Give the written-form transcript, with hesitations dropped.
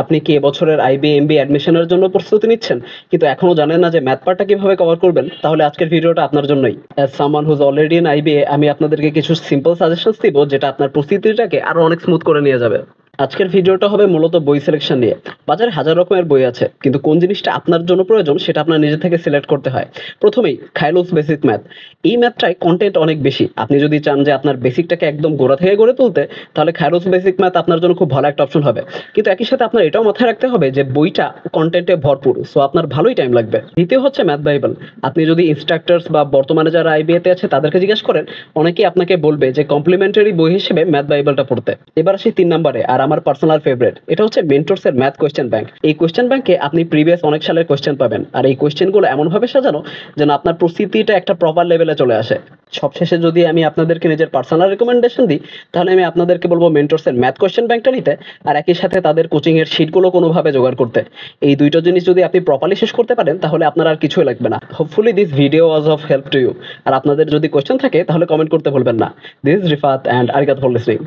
আপনি কি এবছরের আইবি এমবিএ অ্যাডমিশনের জন্য প্রস্তুতি নিচ্ছেন কিন্তু এখনো জানেন না যে ম্যাথ পার্টটা কিভাবে কভার করবেন? তাহলে আজকের ভিডিওটা আপনার জন্যই। As someone who's already in IBA আমি আপনাদেরকে কিছু সিম্পল সাজেশনস দিব যেটা আপনার প্রস্তুতিটাকে আরো অনেক স্মুথ করে নিয়ে যাবে। আজকের ভিডিওটা হবে মূলত বই সিলেকশন নিয়ে। বাজারে হাজার রকমের বই আছে কিন্তু কোন জিনিসটা আপনার জন্য প্রয়োজন সেটা আপনার নিজে থেকে সিলেক্ট করতে হয়। প্রথমেই খায়রুলস বেসিক ম্যাথ। এই ম্যাথটায় কন্টেন্ট অনেক বেশি। আপনি যদি চান যে আপনার বেসিকটাকে একদম গোড়া থেকে গড়ে তুলতে, তাহলে খায়রুলস বেসিক ম্যাথ আপনার জন্য খুব ভালো একটা অপশন হবে। কিন্তু একই সাথে আপনার এটাও মাথায় রাখতে হবে যে বইটা কন্টেন্টে ভরপুর, সো আপনার ভালোই টাইম লাগবে। দ্বিতীয় হচ্ছে ম্যাথ বাইবেল। আপনি যদি ইনস্ট্রাক্টরস বা বর্তমানে যারা আইবিএতে আছে তাদেরকে জিজ্ঞেস করেন, অনেকেই আপনাকে বলবে যে কমপ্লিমেন্টারি বই হিসেবে ম্যাথ বাইবেলটা পড়তে। এবার আসি 3 নম্বরে, আর আমার পার্সোনাল ফেভারিট, এটা হচ্ছে মেন্টরস এর ম্যাথ কোয়েশ্চেন ব্যাংক। এই কোয়েশ্চেন ব্যাংকে আপনি প্রিভিয়াস অনেক সালের কোয়েশ্চেন পাবেন, আর এই কোয়েশ্চেনগুলো এমনভাবে সাজানো যেন আপনার প্রস্তুতিটা একটা প্রপার লেভেলে চলে আসে। সবশেষে যদি আমি আপনাদেরকে নিজের পার্সোনাল রেকমেন্ডেশন দিই, তাহলে আমি আপনাদেরকে বলবো মেন্টরস এর ম্যাথ কোয়েশ্চেন ব্যাংকটা নিতে, আর একই সাথে তাদের কোচিং এর শিটগুলো কোনোভাবে জোগাড় করতে। এই দুইটা জিনিস যদি আপনি প্রপারলি শেষ করতে পারেন তাহলে আপনার আর কিছুই লাগবে না। Hopefully this video was of help to you. আর আপনাদের যদি কোয়েশ্চেন থাকে তাহলে কমেন্ট করতে ভুলবেন না। দিস ইজ রিফাত অ্যান্ড আরিগাতো ফর লিসনিং।